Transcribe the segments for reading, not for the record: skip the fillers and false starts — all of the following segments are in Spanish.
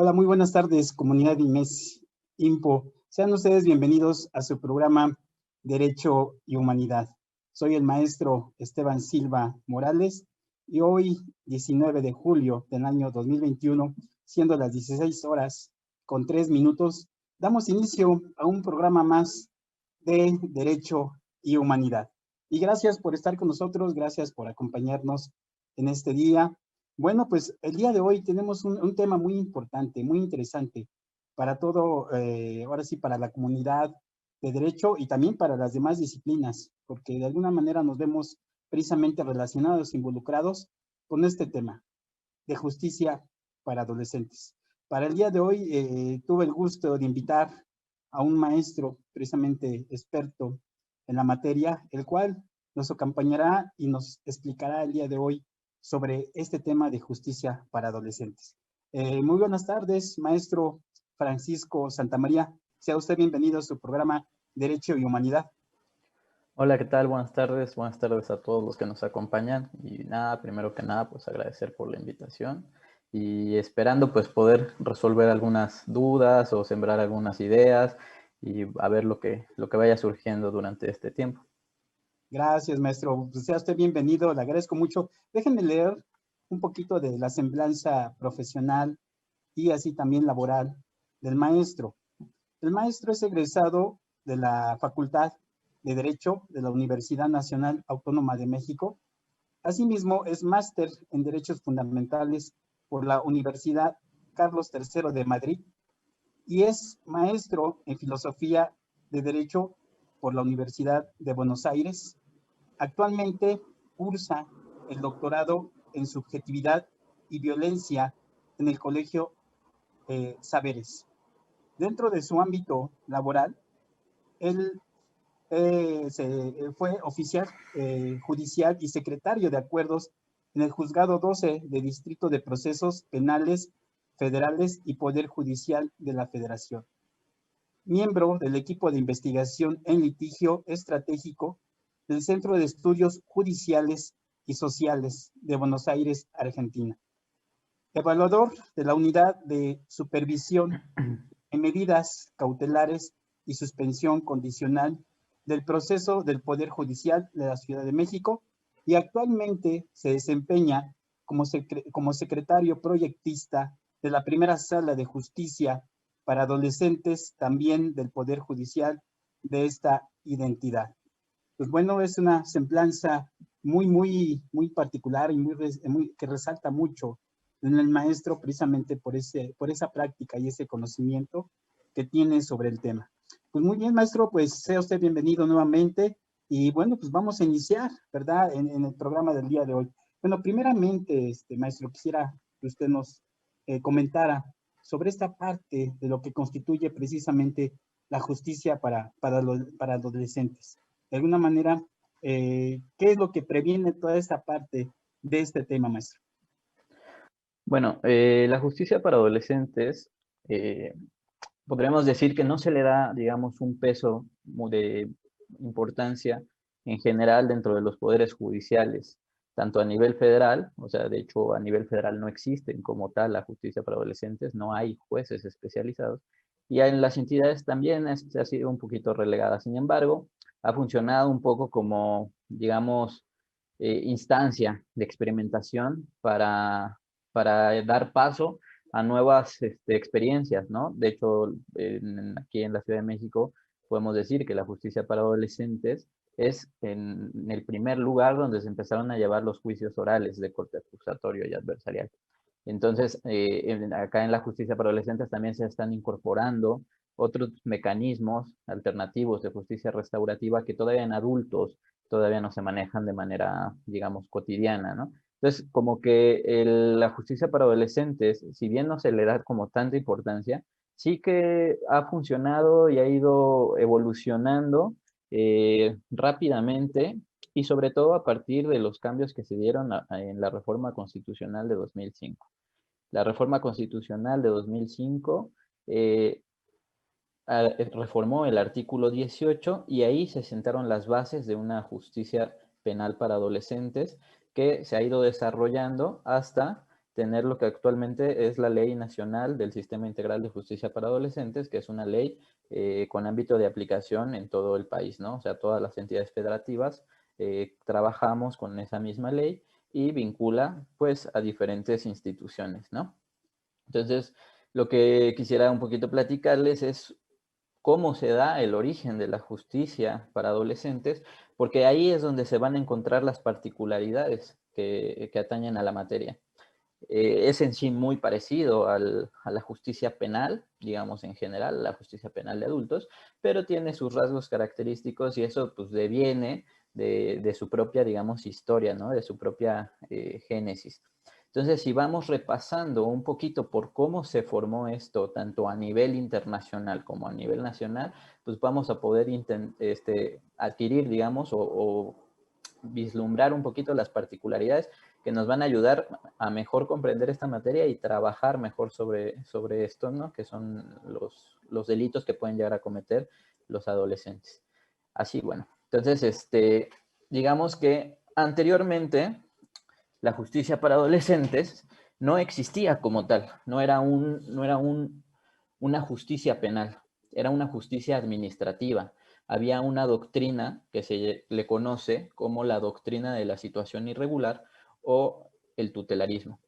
Hola, muy buenas tardes, comunidad IMES Info. Sean ustedes bienvenidos a su programa Derecho y Humanidad. Soy el maestro Esteban Silva Morales y hoy, 19 de julio del año 2021, siendo las 16 horas con 3 minutos, damos inicio a un programa más de Derecho y Humanidad. Y gracias por estar con nosotros, gracias por acompañarnos en este día. Bueno, pues el día de hoy tenemos un tema muy importante, muy interesante para todo, ahora sí, para la comunidad de derecho y también para las demás disciplinas, porque de alguna manera nos vemos precisamente relacionados, involucrados con este tema de justicia para adolescentes. Para el día de hoy tuve el gusto de invitar a un maestro precisamente experto en la materia, el cual nos acompañará y nos explicará el día de hoy sobre este tema de justicia para adolescentes. Muy buenas tardes, maestro Francisco Santamaría. Sea usted bienvenido a su programa Derecho y Humanidad. Hola, ¿qué tal? Buenas tardes a todos los que nos acompañan. Y nada, primero que nada, pues agradecer por la invitación y esperando pues poder resolver algunas dudas o sembrar algunas ideas y a ver lo que vaya surgiendo durante este tiempo. Gracias, maestro. Pues sea usted bienvenido, le agradezco mucho. Déjenme leer un poquito de la semblanza profesional y así también laboral del maestro. El maestro es egresado de la Facultad de Derecho de la Universidad Nacional Autónoma de México. Asimismo, es máster en Derechos Fundamentales por la Universidad Carlos III de Madrid y es maestro en Filosofía de Derecho por la Universidad de Buenos Aires. Actualmente cursa el doctorado en Subjetividad y Violencia en el Colegio Saberes. Dentro de su ámbito laboral, él fue oficial judicial y secretario de acuerdos en el Juzgado 12 de Distrito de Procesos Penales Federales y Poder Judicial de la Federación. Miembro del equipo de investigación en litigio estratégico del Centro de Estudios Judiciales y Sociales de Buenos Aires, Argentina. Evaluador de la Unidad de Supervisión en Medidas Cautelares y Suspensión Condicional del Proceso del Poder Judicial de la Ciudad de México y actualmente se desempeña como secretario proyectista de la primera Sala de Justicia para Adolescentes también del Poder Judicial de esta identidad. Pues bueno, es una semblanza muy particular y que resalta mucho en el maestro precisamente por esa práctica y ese conocimiento que tiene sobre el tema. Pues muy bien, maestro, pues sea usted bienvenido nuevamente y bueno, pues vamos a iniciar, ¿verdad? En el programa del día de hoy. Bueno, primeramente, maestro, quisiera que usted nos comentara sobre esta parte de lo que constituye precisamente la justicia para adolescentes. De alguna manera, ¿qué es lo que previene toda esta parte de este tema, maestro? Bueno, la justicia para adolescentes, podríamos decir que no se le da, digamos, un peso de importancia en general dentro de los poderes judiciales, tanto a nivel federal, o sea, de hecho a nivel federal no existen como tal la justicia para adolescentes, no hay jueces especializados, y en las entidades también ha sido un poquito relegada. Sin embargo, ha funcionado un poco como, digamos, instancia de experimentación para dar paso a nuevas experiencias, ¿no? De hecho, aquí en la Ciudad de México podemos decir que la justicia para adolescentes es en el primer lugar donde se empezaron a llevar los juicios orales de corte acusatorio y adversarial. Entonces, acá en la justicia para adolescentes también se están incorporando otros mecanismos alternativos de justicia restaurativa que todavía en adultos todavía no se manejan de manera, digamos, cotidiana, ¿no? Entonces, como que la justicia para adolescentes, si bien no se le da como tanta importancia, sí que ha funcionado y ha ido evolucionando rápidamente y sobre todo a partir de los cambios que se dieron en la reforma constitucional de 2005. La reforma constitucional de 2005 reformó el artículo 18 y ahí se sentaron las bases de una justicia penal para adolescentes que se ha ido desarrollando hasta tener lo que actualmente es la Ley Nacional del Sistema Integral de Justicia para Adolescentes, que es una ley con ámbito de aplicación en todo el país, ¿no? O sea, todas las entidades federativas trabajamos con esa misma ley y vincula, pues, a diferentes instituciones, ¿no? Entonces, lo que quisiera un poquito platicarles es cómo se da el origen de la justicia para adolescentes, porque ahí es donde se van a encontrar las particularidades que atañen a la materia. Es en sí muy parecido a la justicia penal, digamos en general, la justicia penal de adultos, pero tiene sus rasgos característicos y eso pues deviene de su propia, digamos, historia, ¿no? De su propia génesis. Entonces, si vamos repasando un poquito por cómo se formó esto, tanto a nivel internacional como a nivel nacional, pues vamos a poder adquirir, digamos, o vislumbrar un poquito las particularidades que nos van a ayudar a mejor comprender esta materia y trabajar mejor sobre esto, ¿no? Que son los delitos que pueden llegar a cometer los adolescentes. Así, bueno, entonces, digamos que anteriormente la justicia para adolescentes no existía como tal, no era una justicia penal, era una justicia administrativa. Había una doctrina que se le conoce como la doctrina de la situación irregular o el tutelarismo.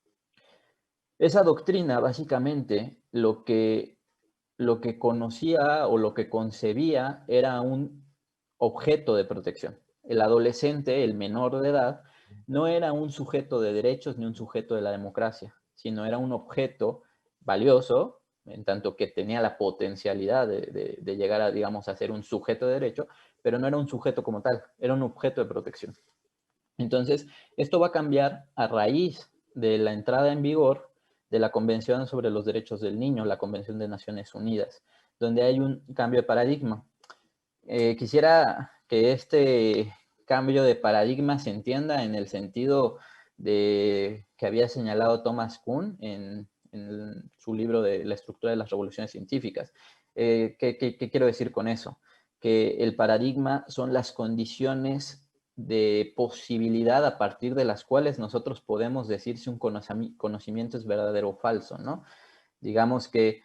Esa doctrina básicamente lo que conocía o lo que concebía era un objeto de protección. El adolescente, el menor de edad, no era un sujeto de derechos ni un sujeto de la democracia, sino era un objeto valioso, en tanto que tenía la potencialidad de llegar a, digamos, a ser un sujeto de derecho, pero no era un sujeto como tal, era un objeto de protección. Entonces, esto va a cambiar a raíz de la entrada en vigor de la Convención sobre los Derechos del Niño, la Convención de Naciones Unidas, donde hay un cambio de paradigma. Quisiera que este cambio de paradigma se entienda en el sentido de que había señalado Thomas Kuhn en su libro de La estructura de las revoluciones científicas. ¿Qué quiero decir con eso? Que el paradigma son las condiciones de posibilidad a partir de las cuales nosotros podemos decir si un conocimiento es verdadero o falso, ¿no? Digamos que,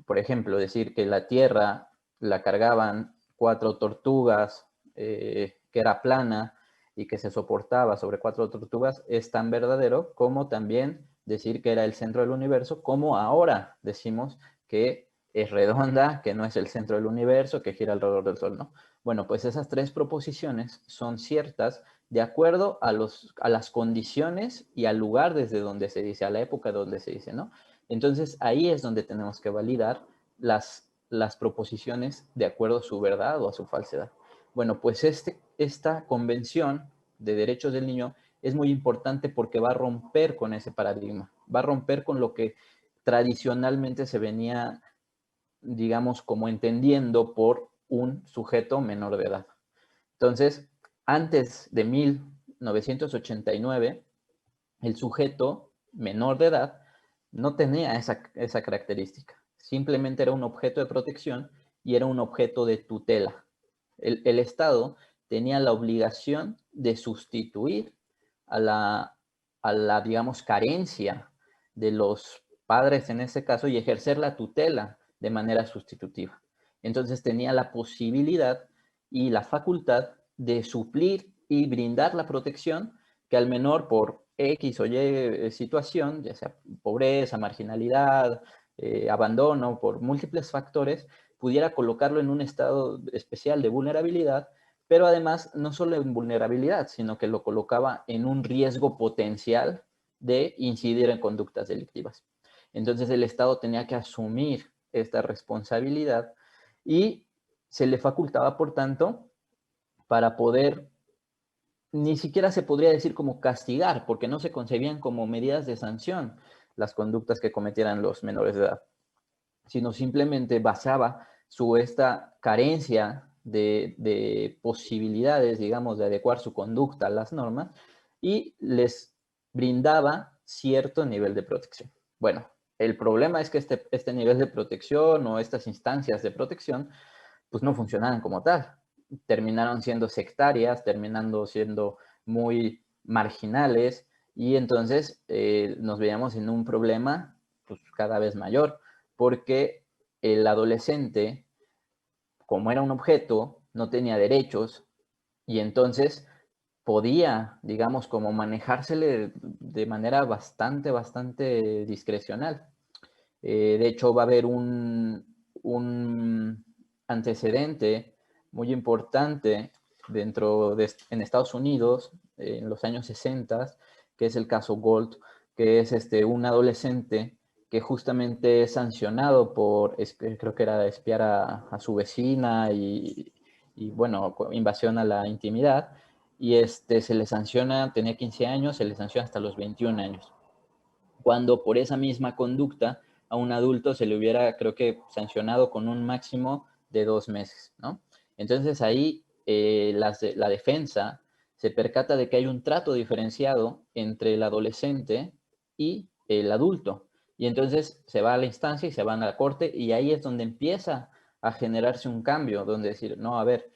por ejemplo, decir que la Tierra la cargaban 4 tortugas, que era plana y que se soportaba sobre 4 tortugas, es tan verdadero como también decir que era el centro del universo, como ahora decimos que es redonda, que no es el centro del universo, que gira alrededor del Sol, ¿no? Bueno, pues esas 3 proposiciones son ciertas de acuerdo a las condiciones y al lugar desde donde se dice, a la época donde se dice, ¿no? Entonces ahí es donde tenemos que validar las proposiciones de acuerdo a su verdad o a su falsedad. Bueno, pues esta convención de derechos del niño es muy importante porque va a romper con ese paradigma, va a romper con lo que tradicionalmente se venía, digamos, como entendiendo por un sujeto menor de edad. Entonces, antes de 1989, el sujeto menor de edad no tenía esa característica. Simplemente era un objeto de protección y era un objeto de tutela. El Estado tenía la obligación de sustituir a la, digamos, carencia de los padres en ese caso y ejercer la tutela de manera sustitutiva. Entonces tenía la posibilidad y la facultad de suplir y brindar la protección que al menor por X o Y situación, ya sea pobreza, marginalidad, abandono, por múltiples factores, pudiera colocarlo en un estado especial de vulnerabilidad, pero además no solo en vulnerabilidad, sino que lo colocaba en un riesgo potencial de incidir en conductas delictivas. Entonces el Estado tenía que asumir esta responsabilidad y se le facultaba, por tanto, para poder, ni siquiera se podría decir como castigar, porque no se concebían como medidas de sanción las conductas que cometieran los menores de edad, sino simplemente basaba esta carencia de posibilidades, digamos, de adecuar su conducta a las normas y les brindaba cierto nivel de protección. Bueno, el problema es que este nivel de protección o estas instancias de protección pues no funcionaban como tal. Terminaron siendo sectarias, terminando siendo muy marginales Y entonces nos veíamos en un problema pues, cada vez mayor, porque el adolescente, como era un objeto, no tenía derechos y entonces podía, digamos, como manejársele de manera bastante discrecional. De hecho, va a haber un antecedente muy importante en Estados Unidos, en los años 60, que es el caso Gold, que es un adolescente que justamente es sancionado por, creo que era espiar a su vecina y, bueno, invasión a la intimidad, y se le sanciona, tenía 15 años, se le sanciona hasta los 21 años. Cuando por esa misma conducta a un adulto se le hubiera, creo que, sancionado con un máximo de 2 meses, ¿no? Entonces ahí la defensa se percata de que hay un trato diferenciado entre el adolescente y el adulto. Y entonces se va a la instancia y se van a la corte y ahí es donde empieza a generarse un cambio, donde decir, no, a ver,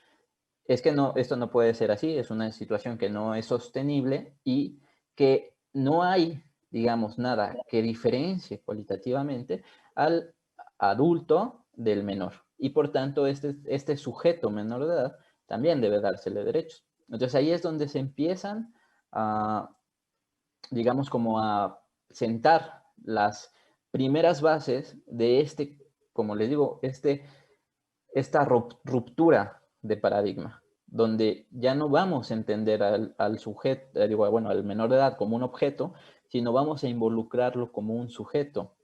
es que no, esto no puede ser así, es una situación que no es sostenible y que no hay, digamos, nada que diferencie cualitativamente al adulto del menor. Y por tanto, este sujeto menor de edad también debe dársele derechos. Entonces ahí es donde se empiezan a, digamos, como a sentar las primeras bases de como les digo, esta ruptura de paradigma, donde ya no vamos a entender al sujeto, bueno, al menor de edad como un objeto, sino vamos a involucrarlo como un sujeto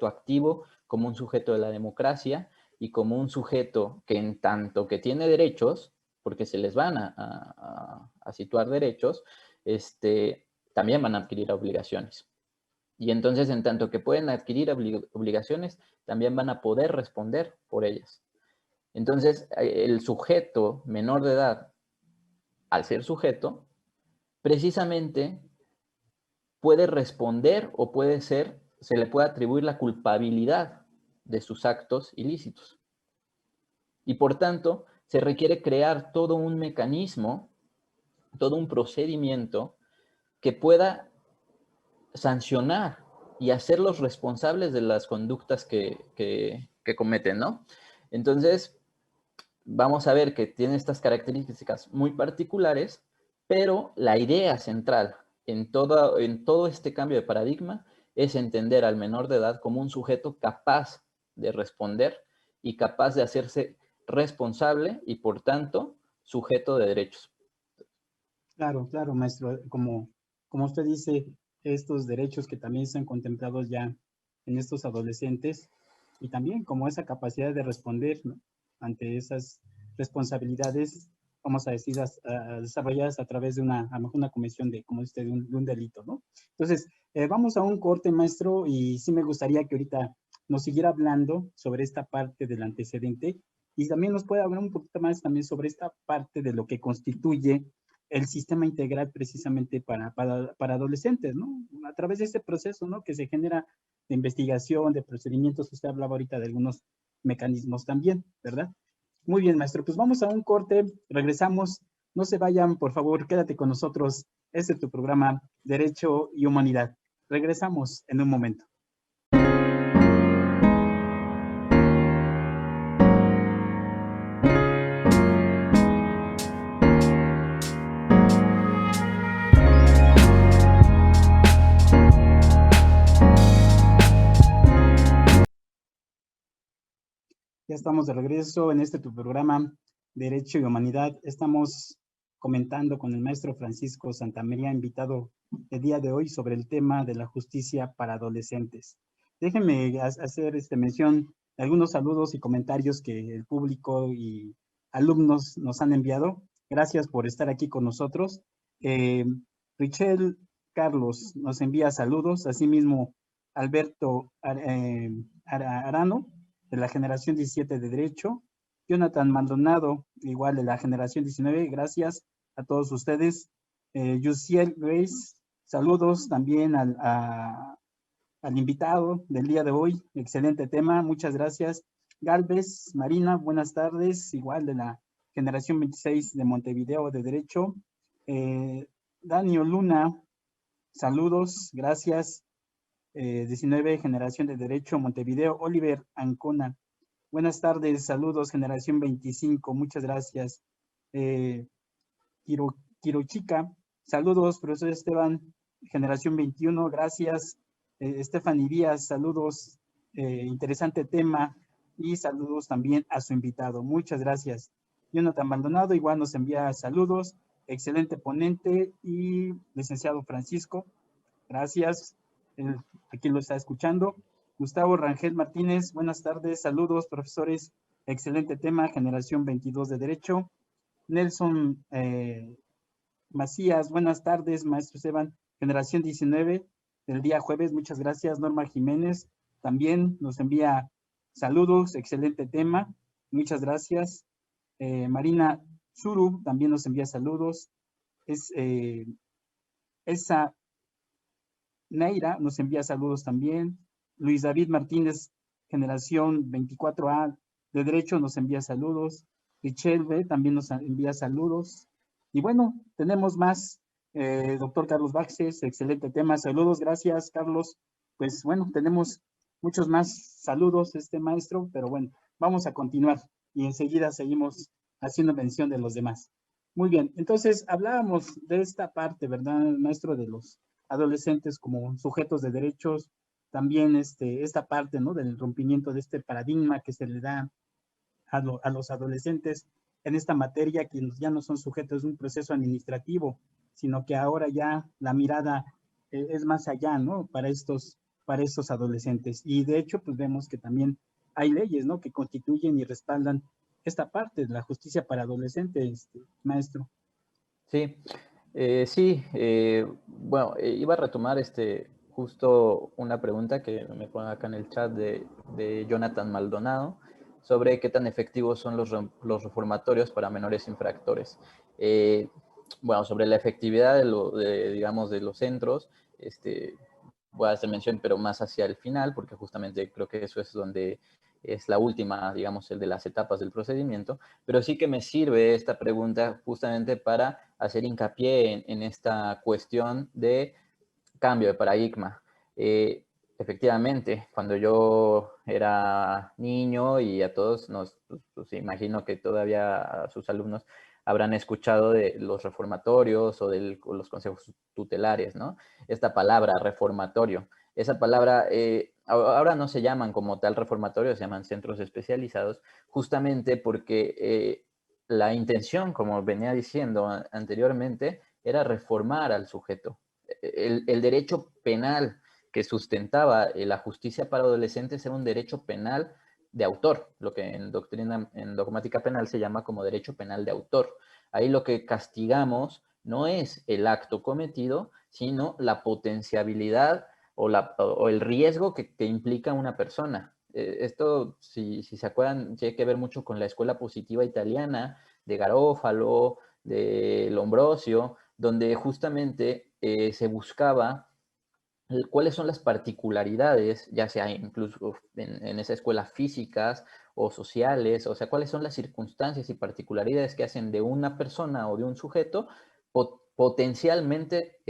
activo, como un sujeto de la democracia y como un sujeto que en tanto que tiene derechos, porque se les van a situar derechos, también van a adquirir obligaciones. Y entonces, en tanto que pueden adquirir obligaciones, también van a poder responder por ellas. Entonces, el sujeto menor de edad, al ser sujeto, precisamente puede responder o se le puede atribuir la culpabilidad de sus actos ilícitos. Y por tanto, se requiere crear todo un mecanismo, todo un procedimiento que pueda sancionar y hacerlos responsables de las conductas que cometen, ¿no? Entonces, vamos a ver que tiene estas características muy particulares, pero la idea central en todo este cambio de paradigma es entender al menor de edad como un sujeto capaz de responder y capaz de hacerse responsable y, por tanto, sujeto de derechos. Claro, claro, maestro. Como usted dice, estos derechos que también están contemplados ya en estos adolescentes y también como esa capacidad de responder, ¿no?, ante esas responsabilidades, vamos a decir, desarrolladas a través de a lo mejor una comisión de, como usted, de un delito, ¿no? Entonces, vamos a un corte, maestro, y sí me gustaría que ahorita nos siguiera hablando sobre esta parte del antecedente y también nos puede hablar un poquito más también sobre esta parte de lo que constituye el sistema integral precisamente para adolescentes, ¿no? A través de este proceso, ¿no?, que se genera de investigación, de procedimientos. Usted hablaba ahorita de algunos mecanismos también, ¿verdad? Muy bien, maestro. Pues vamos a un corte, regresamos. No se vayan, por favor, quédate con nosotros. Este es tu programa Derecho y Humanidad. Regresamos en un momento. Ya estamos de regreso en tu programa Derecho y Humanidad. Estamos comentando con el maestro Francisco Santamaría, invitado el día de hoy, sobre el tema de la justicia para adolescentes. Déjenme hacer mención de algunos saludos y comentarios que el público y alumnos nos han enviado. Gracias por estar aquí con nosotros. Richel Carlos nos envía saludos. Asimismo, Alberto Arano, de la generación 17 de Derecho. Jonathan Maldonado, igual de la generación 19, gracias a todos ustedes. Yusiel Grace, saludos también al invitado del día de hoy, excelente tema, muchas gracias. Galvez Marina, buenas tardes, igual de la generación 26 de Montevideo de Derecho. Daniel Luna, Saludos, gracias. 19, Generación de Derecho, Montevideo, Oliver Ancona. Buenas tardes, saludos, Generación 25, muchas gracias. Quirochica, saludos, profesor Esteban, Generación 21, gracias. Stephanie Díaz, saludos, interesante tema, y saludos también a su invitado, muchas gracias. Jonathan Maldonado igual nos envía saludos, excelente ponente, y licenciado Francisco, gracias, aquí lo está escuchando. Gustavo Rangel Martínez, buenas tardes, saludos profesores, excelente tema, Generación 22 de Derecho. Nelson Macías, buenas tardes, maestro Esteban, Generación 19 del día jueves, muchas gracias. Norma Jiménez también nos envía saludos, excelente tema, muchas gracias. Marina Zuru también nos envía saludos. Esa Neira nos envía saludos también. Luis David Martínez, Generación 24A de Derecho, nos envía saludos. Richelle B. también nos envía saludos. Y bueno, tenemos más. Doctor Carlos Baxes, excelente tema. Saludos, gracias, Carlos. Pues bueno, tenemos muchos más saludos, maestro, pero bueno, vamos a continuar y enseguida seguimos haciendo mención de los demás. Muy bien, entonces hablábamos de esta parte, ¿verdad, maestro? De los adolescentes como sujetos de derechos, también esta parte, ¿no? Del rompimiento de este paradigma que se le da a los adolescentes en esta materia, que ya no son sujetos de un proceso administrativo, sino que ahora ya la mirada es más allá, ¿no? Para estos adolescentes. Y de hecho, pues vemos que también hay leyes, ¿no? Que constituyen y respaldan esta parte de la justicia para adolescentes, maestro. Sí, sí, bueno, iba a retomar justo una pregunta que me ponen acá en el chat de Jonathan Maldonado sobre qué tan efectivos son los reformatorios para menores infractores. Bueno, sobre la efectividad digamos, de los centros, voy a hacer mención, pero más hacia el final, porque justamente creo que eso es donde es la última, digamos, el de las etapas del procedimiento, pero sí que me sirve esta pregunta justamente para hacer hincapié en esta cuestión de cambio de paradigma. Efectivamente, cuando yo era niño y a todos pues imagino que todavía a sus alumnos habrán escuchado de los reformatorios o de los consejos tutelares, ¿no? Esta palabra, reformatorio. Esa palabra, ahora no se llaman como tal reformatorios, se llaman centros especializados, justamente porque la intención, como venía diciendo anteriormente, era reformar al sujeto. El derecho penal que sustentaba la justicia para adolescentes era un derecho penal de autor, lo que en dogmática penal se llama como derecho penal de autor. Ahí lo que castigamos no es el acto cometido, sino la potenciabilidad o el riesgo que implica una persona. Esto, si se acuerdan, tiene que ver mucho con la escuela positiva italiana, de Garofalo, de Lombrosio, donde justamente se buscaba cuáles son las particularidades, ya sea incluso en esa escuela físicas o sociales, o sea, cuáles son las circunstancias y particularidades que hacen de una persona o de un sujeto potencialmente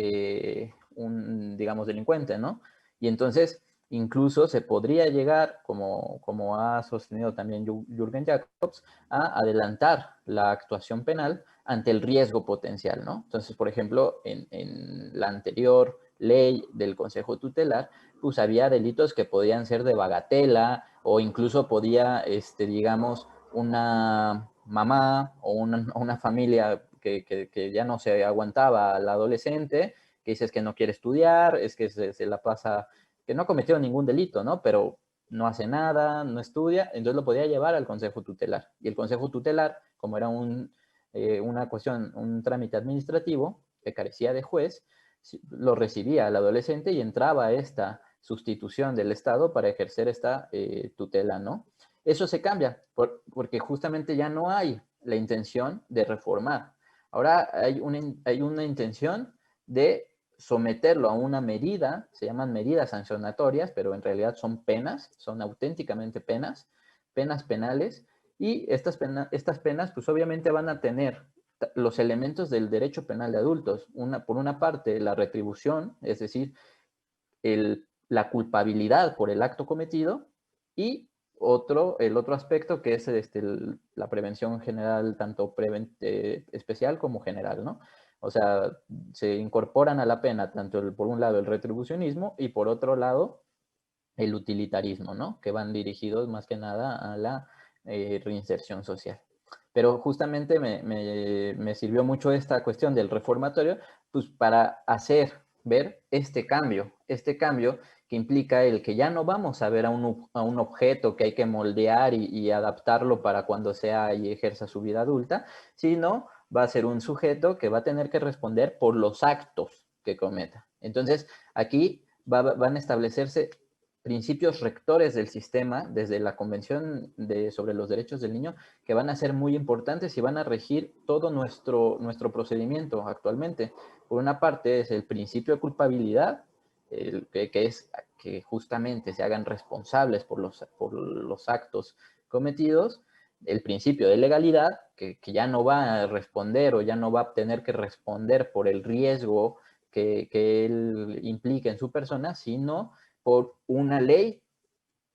un, digamos, delincuente, ¿no? Y entonces, incluso se podría llegar, como ha sostenido también Jürgen Jacobs, a adelantar la actuación penal ante el riesgo potencial, ¿no? Entonces, por ejemplo, en la anterior ley del Consejo Tutelar, pues había delitos que podían ser de bagatela o incluso podía, digamos, una mamá o una familia que ya no se aguantaba al adolescente, que dices que no quiere estudiar, es que se la pasa, que no ha cometido ningún delito, ¿no? Pero no hace nada, no estudia, entonces lo podía llevar al Consejo Tutelar. Y el Consejo Tutelar, como era una cuestión, un trámite administrativo que carecía de juez, lo recibía el adolescente y entraba esta sustitución del Estado para ejercer esta tutela, ¿no? Eso se cambia porque justamente ya no hay la intención de reformar. Ahora hay una intención de someterlo a una medida, se llaman medidas sancionatorias, pero en realidad son penas, son auténticamente penas penales, y estas penas pues obviamente van a tener los elementos del derecho penal de adultos. Por una parte, la retribución, es decir, la culpabilidad por el acto cometido, y el otro aspecto que es la prevención general, tanto especial como general, ¿no? O sea, se incorporan a la pena tanto por un lado el retribucionismo y por otro lado el utilitarismo, ¿no? Que van dirigidos más que nada a la reinserción social. Pero justamente me sirvió mucho esta cuestión del reformatorio, pues para hacer ver este cambio que implica el que ya no vamos a ver a un objeto que hay que moldear y adaptarlo para cuando sea y ejerza su vida adulta, sino va a ser un sujeto que va a tener que responder por los actos que cometa. Entonces, aquí van a establecerse principios rectores del sistema desde la Convención sobre los Derechos del Niño, que van a ser muy importantes y van a regir todo nuestro procedimiento actualmente. Por una parte es el principio de culpabilidad, que es que justamente se hagan responsables por los actos cometidos. El principio de legalidad, que ya no va a responder o ya no va a tener que responder por el riesgo que él implica en su persona, sino por una ley,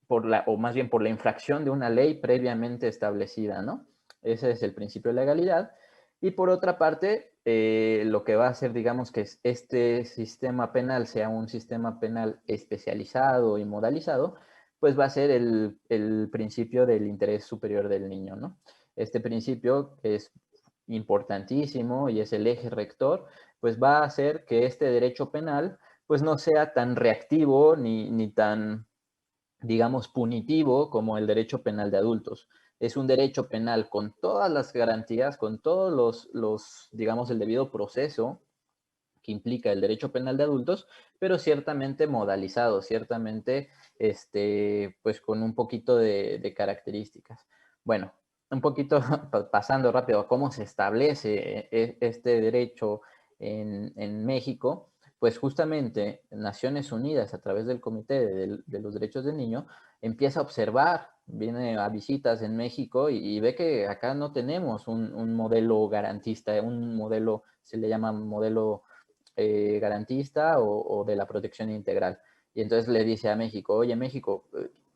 o más bien por la infracción de una ley previamente establecida, ¿no? Ese es el principio de legalidad. Y por otra parte, lo que va a hacer, digamos, que este sistema penal sea un sistema penal especializado y modalizado, pues va a ser el principio del interés superior del niño, ¿no? Este principio es importantísimo y es el eje rector, pues va a hacer que este derecho penal pues no sea tan reactivo ni tan, digamos, punitivo como el derecho penal de adultos. Es un derecho penal con todas las garantías, con todos digamos, el debido proceso que implica el derecho penal de adultos, pero ciertamente modalizado, ciertamente, pues con un poquito de características. Bueno, un poquito pasando rápido a cómo se establece este derecho en México, pues justamente Naciones Unidas, a través del Comité de los Derechos del Niño, empieza a observar, viene a visitas en México y ve que acá no tenemos un modelo garantista, un modelo, se le llama modelo garantista o de la protección integral. Y entonces le dice a México, oye México,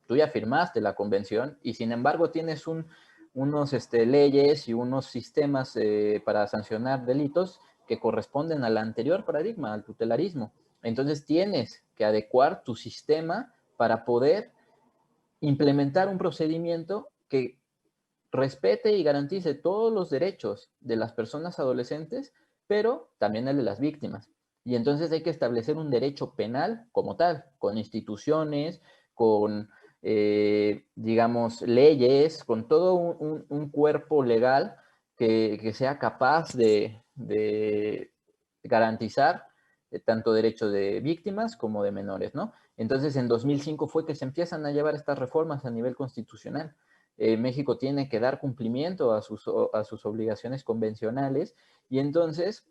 tú ya firmaste la convención y sin embargo tienes unos leyes y unos sistemas para sancionar delitos que corresponden al anterior paradigma, al tutelarismo. Entonces tienes que adecuar tu sistema para poder implementar un procedimiento que respete y garantice todos los derechos de las personas adolescentes, pero también el de las víctimas. Y entonces hay que establecer un derecho penal como tal, con instituciones, con, digamos, leyes, con todo un cuerpo legal que sea capaz de garantizar tanto derechos de víctimas como de menores, ¿no? Entonces, en 2005 fue que se empiezan a llevar estas reformas a nivel constitucional. México tiene que dar cumplimiento a sus obligaciones convencionales y entonces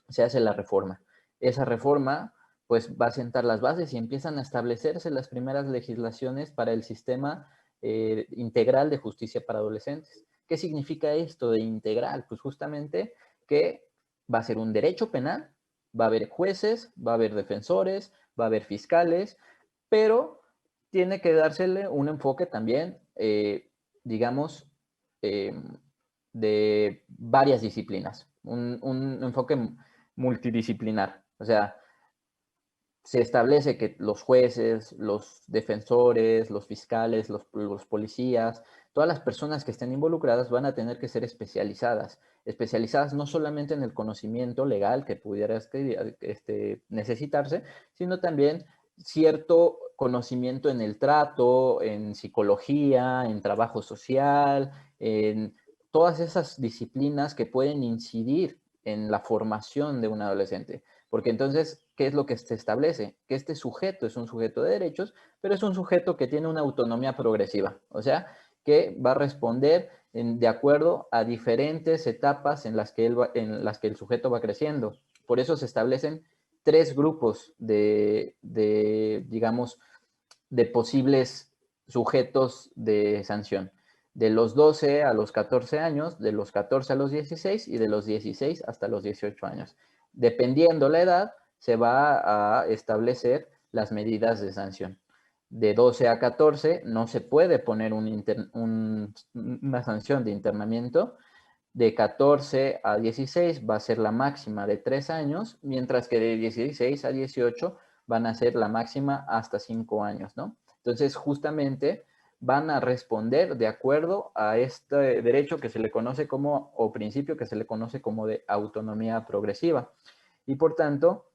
se hace la reforma. Esa reforma pues va a sentar las bases y empiezan a establecerse las primeras legislaciones para el sistema integral de justicia para adolescentes. ¿Qué significa esto de integral? Pues justamente que va a ser un derecho penal, va a haber jueces, va a haber defensores, va a haber fiscales, pero tiene que dársele un enfoque también, digamos, de varias disciplinas, un enfoque multidisciplinar. O sea, se establece que los jueces, los defensores, los fiscales, los policías, todas las personas que estén involucradas van a tener que ser especializadas no solamente en el conocimiento legal que pudiera necesitarse, sino también cierto conocimiento en el trato, en psicología, en trabajo social, en todas esas disciplinas que pueden incidir en la formación de un adolescente. Porque entonces, ¿qué es lo que se establece? Que este sujeto es un sujeto de derechos, pero es un sujeto que tiene una autonomía progresiva. O sea, que va a responder de acuerdo a diferentes etapas en las que el sujeto va creciendo. Por eso se establecen 3 grupos digamos, de posibles sujetos de sanción. de los 12 a los 14 años, de los 14 a los 16 y de los 16 hasta los 18 años. Dependiendo la edad, se va a establecer las medidas de sanción. De 12 a 14 no se puede poner una sanción de internamiento. De 14 a 16 va a ser la máxima de 3 años, mientras que de 16 a 18 van a ser la máxima hasta 5 años, ¿no? Entonces, justamente van a responder de acuerdo a este derecho que se le conoce como, o principio que se le conoce como de autonomía progresiva. Y por tanto,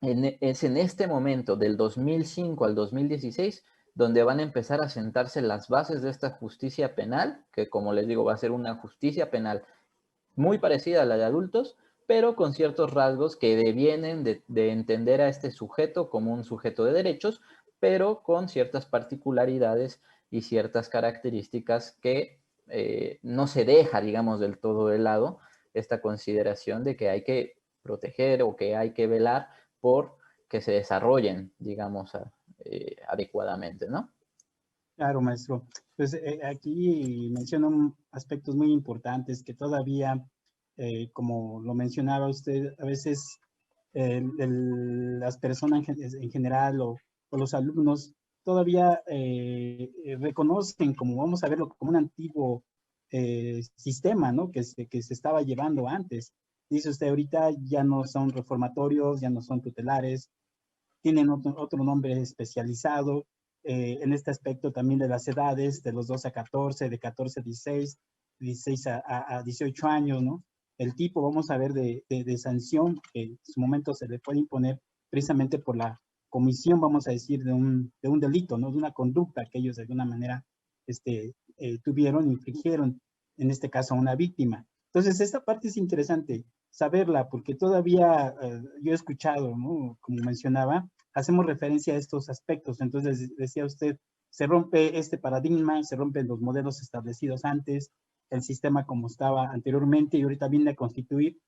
es en este momento, del 2005 al 2016, donde van a empezar a sentarse las bases de esta justicia penal, que como les digo, va a ser una justicia penal muy parecida a la de adultos, pero con ciertos rasgos que devienen de entender a este sujeto como un sujeto de derechos, pero con ciertas particularidades y ciertas características que no se deja, digamos, del todo de lado esta consideración de que hay que proteger o que hay que velar por que se desarrollen, digamos, adecuadamente, ¿no? Claro, maestro. Pues aquí mencionan aspectos muy importantes que todavía, como lo mencionaba usted, a veces las personas en general o los alumnos todavía reconocen como, vamos a verlo, como un antiguo sistema, ¿no? Que se estaba llevando antes. Dice usted, ahorita ya no son reformatorios, ya no son tutelares, tienen otro nombre especializado. En este aspecto también de las edades, de los 12 a 14, de 14 a 16, 16 a 18 años, ¿no? El tipo, vamos a ver, de sanción que en su momento se le puede imponer precisamente por la comisión, vamos a decir, de un delito, ¿no? De una conducta que ellos de alguna manera tuvieron, infligieron, en este caso a una víctima. Entonces, esta parte es interesante saberla, porque todavía yo he escuchado, ¿no? Como mencionaba, hacemos referencia a estos aspectos. Entonces, decía usted, se rompe este paradigma, se rompen los modelos establecidos antes, el sistema como estaba anteriormente y ahorita viene a constituir,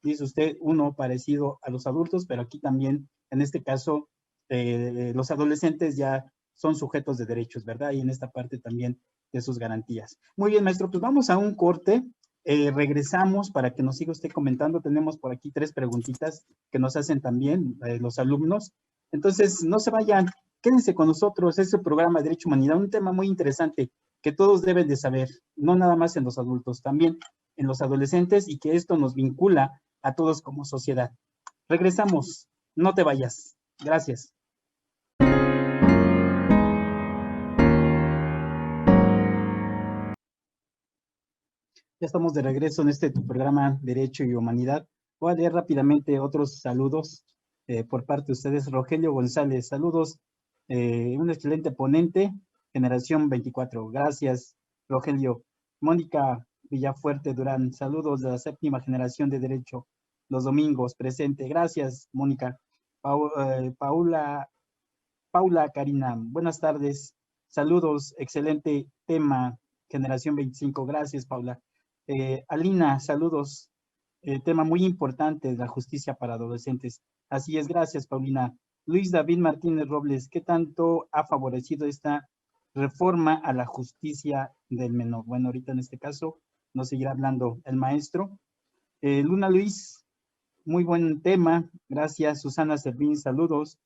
dice usted, uno parecido a los adultos, pero aquí también, en este caso, los adolescentes ya son sujetos de derechos, ¿verdad? Y en esta parte también de sus garantías. Muy bien, maestro, pues vamos a un corte. Regresamos para que nos siga usted comentando. Tenemos por aquí 3 preguntitas que nos hacen también los alumnos. Entonces, no se vayan, quédense con nosotros. Es el programa de Derecho Humanidad, un tema muy interesante que todos deben de saber, no nada más en los adultos, también en los adolescentes y que esto nos vincula a todos como sociedad. Regresamos, no te vayas. Gracias. Ya estamos de regreso en este tu programa Derecho y Humanidad. Voy a leer rápidamente otros saludos por parte de ustedes. Rogelio González, saludos. Un excelente ponente, Generación 24. Gracias, Rogelio. Mónica Villafuerte Durán, saludos de la 7ª generación de Derecho. Los domingos, presente. Gracias, Mónica. Paula Karina, buenas tardes. Saludos, excelente tema, Generación 25. Gracias, Paula. Alina, saludos. Tema muy importante, la justicia para adolescentes. Así es, gracias, Paulina. Luis David Martínez Robles, ¿qué tanto ha favorecido esta reforma a la justicia del menor? Bueno, ahorita en este caso nos seguirá hablando el maestro. Luna Luis, muy buen tema. Gracias, Susana Servín, saludos.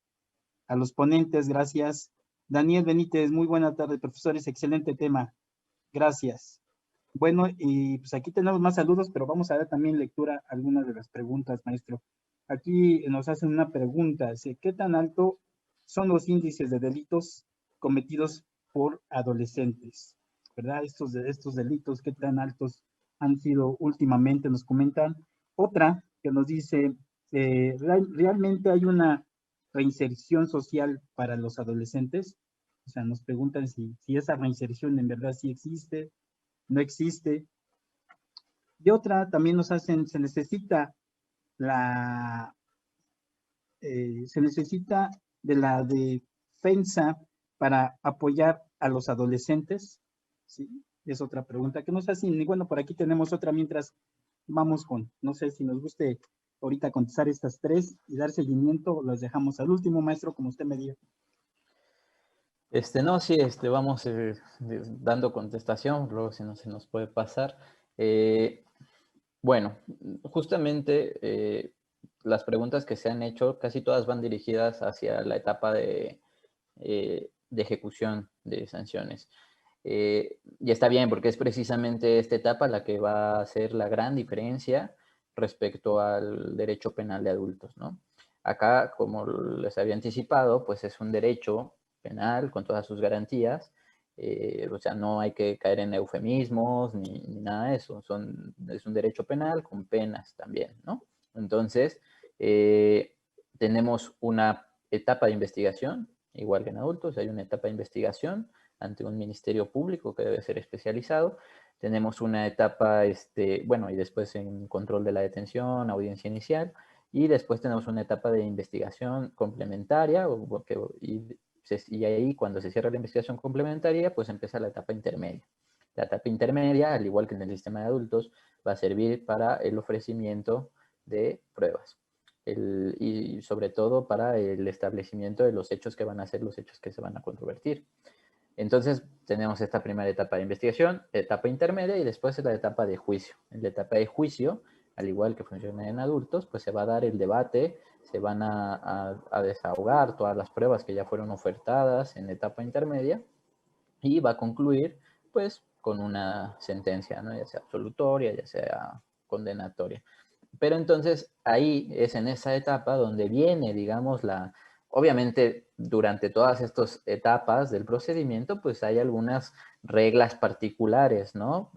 A los ponentes, gracias. Daniel Benítez, muy buena tarde, profesores, excelente tema. Gracias. Bueno, y pues aquí tenemos más saludos, pero vamos a dar también lectura a algunas de las preguntas, maestro. Aquí nos hacen una pregunta, ¿qué tan alto son los índices de delitos cometidos por adolescentes? ¿Verdad? Estos delitos, ¿qué tan altos han sido últimamente? Nos comentan. Otra que nos dice, ¿realmente hay una reinserción social para los adolescentes? O sea, nos preguntan si esa reinserción en verdad sí existe, no existe. Y otra también nos hacen, se necesita de la defensa para apoyar a los adolescentes, ¿sí? Es otra pregunta que nos hacen. Y bueno, por aquí tenemos otra mientras vamos con, no sé si nos guste ahorita contestar estas 3 y dar seguimiento, o las dejamos al último, maestro, como usted me diga. No, sí, vamos dando contestación, luego si no se nos puede pasar. Bueno, justamente las preguntas que se han hecho, casi todas van dirigidas hacia la etapa de ejecución de sanciones. Y está bien, porque es precisamente esta etapa la que va a hacer la gran diferencia respecto al derecho penal de adultos, ¿no? Acá, como les había anticipado, pues es un derecho penal con todas sus garantías, o sea, no hay que caer en eufemismos ni nada de eso, es un derecho penal con penas también, ¿no? Entonces, tenemos una etapa de investigación, igual que en adultos, hay una etapa de investigación ante un ministerio público que debe ser especializado. Tenemos una etapa, bueno, y después en control de la detención, audiencia inicial, y después tenemos una etapa de investigación complementaria, y ahí cuando se cierra la investigación complementaria, pues empieza la etapa intermedia. La etapa intermedia, al igual que en el sistema de adultos, va a servir para el ofrecimiento de pruebas. Y sobre todo para el establecimiento de los hechos que van a ser los hechos que se van a controvertir. Entonces tenemos esta primera etapa de investigación, etapa intermedia y después la etapa de juicio. En la etapa de juicio, al igual que funciona en adultos, pues se va a dar el debate, se van a desahogar todas las pruebas que ya fueron ofertadas en la etapa intermedia y va a concluir pues con una sentencia, ¿no? Ya sea absolutoria, ya sea condenatoria. Pero entonces ahí es en esa etapa donde viene, digamos, obviamente durante todas estas etapas del procedimiento, pues hay algunas reglas particulares, ¿no?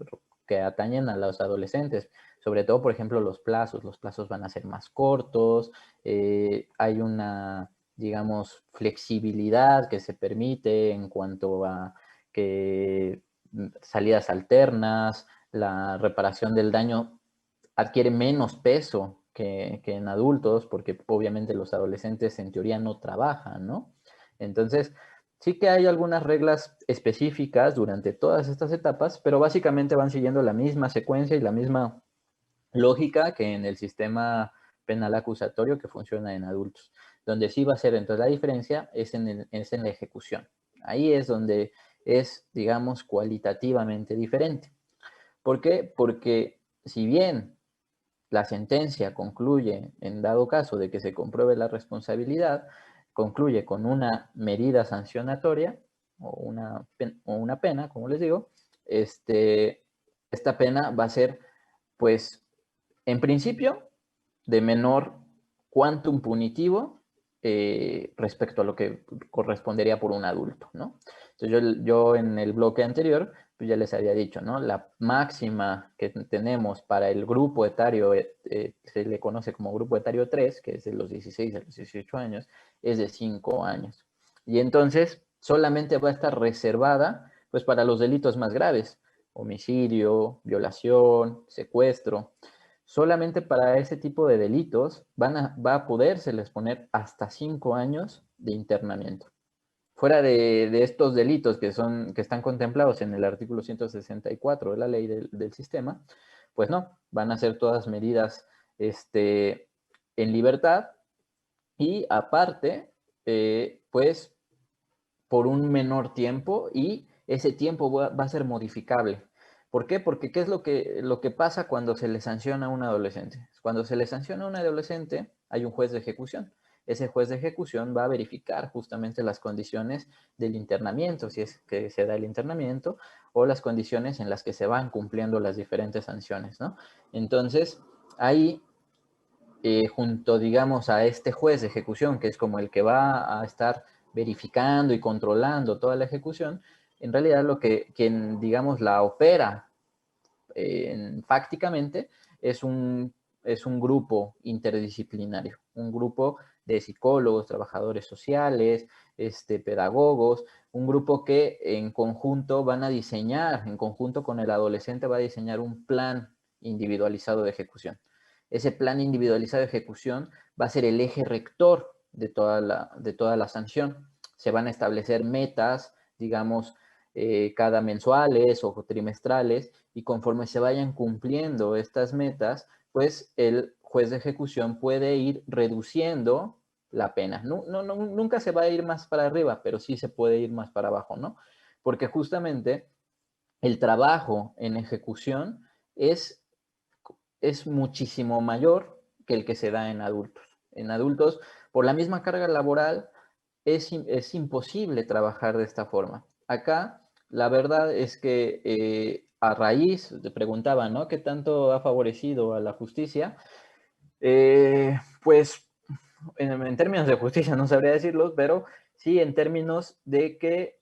Que atañen a los adolescentes. Sobre todo, por ejemplo, los plazos van a ser más cortos, hay una, digamos, flexibilidad que se permite en cuanto a que salidas alternas, la reparación del daño adquiere menos peso que en adultos, porque obviamente los adolescentes en teoría no trabajan, ¿no? Entonces, sí que hay algunas reglas específicas durante todas estas etapas, pero básicamente van siguiendo la misma secuencia y la misma lógica que en el sistema penal acusatorio que funciona en adultos. Donde sí va a ser entonces la diferencia es en la ejecución. Ahí es donde es, digamos, cualitativamente diferente. ¿Por qué? Porque si bien la sentencia concluye, en dado caso de que se compruebe la responsabilidad, concluye con una medida sancionatoria o una pena, como les digo, esta pena va a ser, pues, en principio, de menor quantum punitivo respecto a lo que correspondería por un adulto, ¿no? Entonces yo en el bloque anterior pues ya les había dicho, ¿no? La máxima que tenemos para el grupo etario, se le conoce como grupo etario 3, que es de los 16 a los 18 años, es de 5 años. Y entonces solamente va a estar reservada pues para los delitos más graves, homicidio, violación, secuestro. Solamente para ese tipo de delitos va a podérseles poner hasta 5 años de internamiento. Fuera de estos delitos que están contemplados en el artículo 164 de la ley del sistema, pues no, van a ser todas medidas en libertad y aparte, pues por un menor tiempo y ese tiempo va a ser modificable. ¿Por qué? Porque ¿qué es lo que pasa cuando se le sanciona a un adolescente? Cuando se le sanciona a un adolescente, hay un juez de ejecución. Ese juez de ejecución va a verificar justamente las condiciones del internamiento, si es que se da el internamiento, o las condiciones en las que se van cumpliendo las diferentes sanciones, ¿no? Entonces, ahí, junto, digamos, a este juez de ejecución, que es como el que va a estar verificando y controlando toda la ejecución, en realidad quien, digamos, la opera fácticamente es un grupo interdisciplinario, un grupo de psicólogos, trabajadores sociales, pedagogos, un grupo que en conjunto van a diseñar, en conjunto con el adolescente va a diseñar un plan individualizado de ejecución. Ese plan individualizado de ejecución va a ser el eje rector de toda la sanción. Se van a establecer metas, digamos, cada mensuales o trimestrales, y conforme se vayan cumpliendo estas metas, pues el juez de ejecución puede ir reduciendo la pena. Nunca se va a ir más para arriba, pero sí se puede ir más para abajo, ¿no? Porque justamente el trabajo en ejecución es muchísimo mayor que el que se da en adultos. En adultos, por la misma carga laboral, es imposible trabajar de esta forma. Acá, la verdad es que a raíz, te preguntaba, ¿no? ¿Qué tanto ha favorecido a la justicia? Pues en términos de justicia no sabría decirlo, pero sí en términos de que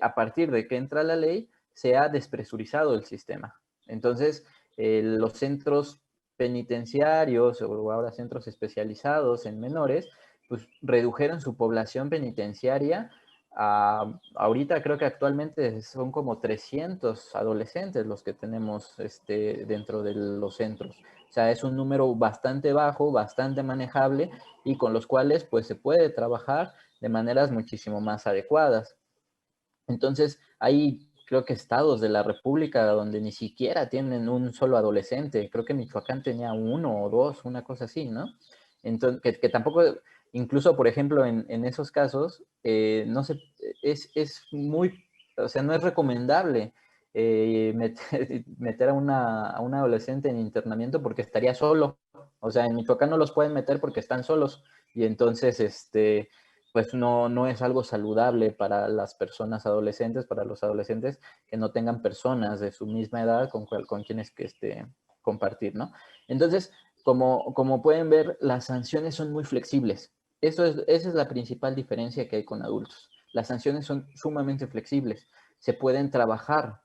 a partir de que entra la ley se ha despresurizado el sistema. Entonces, los centros penitenciarios o ahora centros especializados en menores, pues redujeron su población penitenciaria ahorita creo que actualmente son como 300 adolescentes los que tenemos dentro de los centros. O sea, es un número bastante bajo, bastante manejable y con los cuales pues se puede trabajar de maneras muchísimo más adecuadas. Entonces, hay creo que estados de la República donde ni siquiera tienen un solo adolescente. Creo que Michoacán tenía uno o dos, una cosa así, ¿no? Entonces, que tampoco, incluso por ejemplo, en esos casos, no se, es muy, o sea, no es recomendable meter a un adolescente en internamiento porque estaría solo. O sea, en Michoacán no los pueden meter porque están solos. Y entonces, pues no es algo saludable para las personas adolescentes, para los adolescentes que no tengan personas de su misma edad con quienes compartir, ¿no? Entonces, como pueden ver, las sanciones son muy flexibles. Esa es la principal diferencia que hay con adultos. Las sanciones son sumamente flexibles. Se pueden trabajar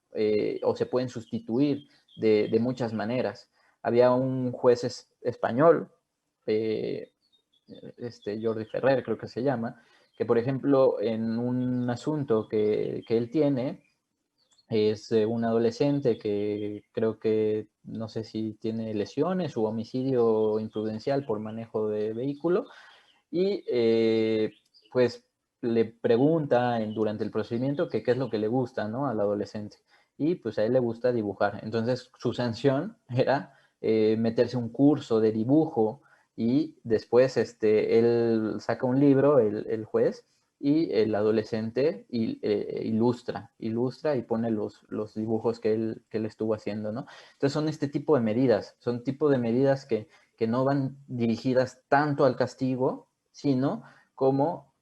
o se pueden sustituir de muchas maneras. Había un juez español, Jordi Ferrer creo que se llama, que por ejemplo en un asunto que él tiene, es un adolescente que creo que no sé si tiene lesiones o homicidio imprudencial por manejo de vehículo y pues le pregunta durante el procedimiento que qué es lo que le gusta, ¿no? Al adolescente. Y pues a él le gusta dibujar. Entonces su sanción era meterse un curso de dibujo y después él saca un libro, el juez, y el adolescente ilustra y pone los dibujos que él estuvo haciendo, ¿no? Entonces son este tipo de medidas, son tipo de medidas que no van dirigidas tanto al castigo, sino como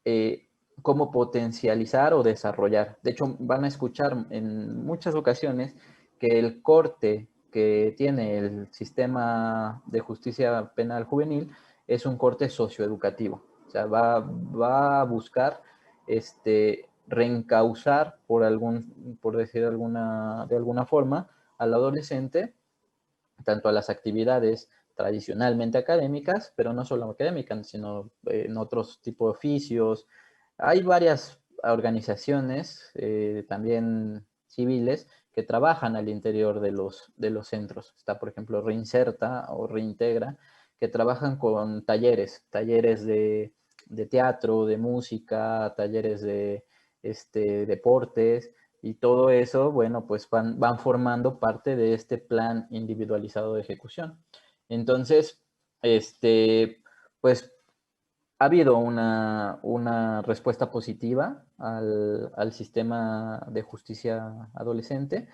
cómo potencializar o desarrollar. De hecho, van a escuchar en muchas ocasiones que el corte que tiene el sistema de justicia penal juvenil es un corte socioeducativo. O sea, va a buscar reencauzar por decir de alguna forma, al adolescente, tanto a las actividades tradicionalmente académicas, pero no solo académicas, sino en otros tipos de oficios. Hay varias organizaciones, también civiles, que trabajan al interior de los centros. Está, por ejemplo, Reinserta o Reintegra, que trabajan con talleres de teatro, de música, talleres de deportes, y todo eso, bueno, pues van formando parte de este plan individualizado de ejecución. Entonces, pues ha habido una respuesta positiva al sistema de justicia adolescente.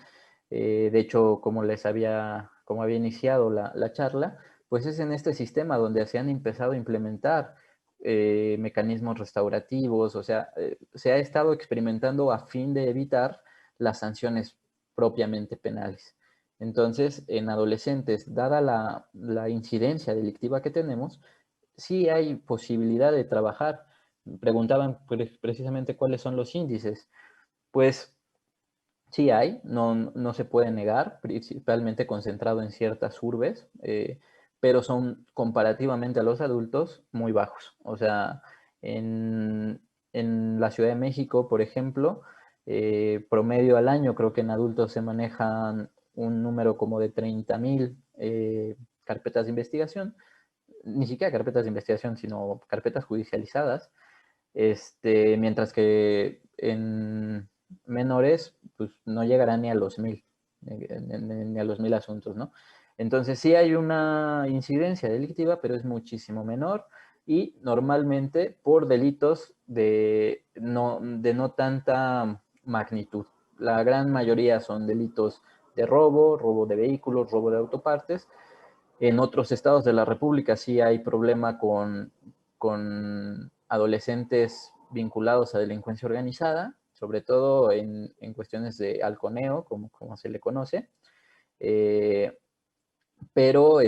De hecho, como había iniciado la charla, pues es en este sistema donde se han empezado a implementar mecanismos restaurativos, o sea, se ha estado experimentando a fin de evitar las sanciones propiamente penales. Entonces, en adolescentes, dada la incidencia delictiva que tenemos, sí hay posibilidad de trabajar. Preguntaban precisamente cuáles son los índices. Pues sí hay, no se puede negar, principalmente concentrado en ciertas urbes, pero son comparativamente a los adultos muy bajos. O sea, en la Ciudad de México, por ejemplo, promedio al año creo que en adultos se manejan un número como de 30,000 carpetas de investigación, ni siquiera carpetas de investigación, sino carpetas judicializadas, mientras que en menores, pues no llegará ni a los 1,000, ni a los 1,000 asuntos, ¿no? Entonces sí hay una incidencia delictiva, pero es muchísimo menor. y normalmente por delitos de no tanta magnitud. La gran mayoría son delitos de robo, robo de vehículos, robo de autopartes. En otros estados de la República sí hay problema con adolescentes vinculados a delincuencia organizada, sobre todo en cuestiones de halconeo, como se le conoce. Eh, pero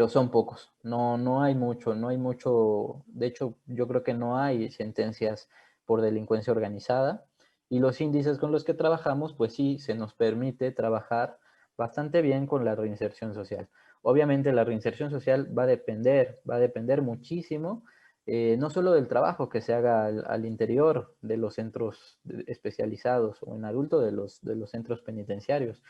son pocos. No hay mucho, no hay mucho. De hecho, yo creo que no hay sentencias por delincuencia organizada. Y los índices con los que trabajamos, pues sí, se nos permite trabajar bastante bien con la reinserción social. Obviamente la reinserción social va a depender muchísimo, no solo del trabajo que se haga al interior de los centros especializados o en adulto de los centros penitenciarios,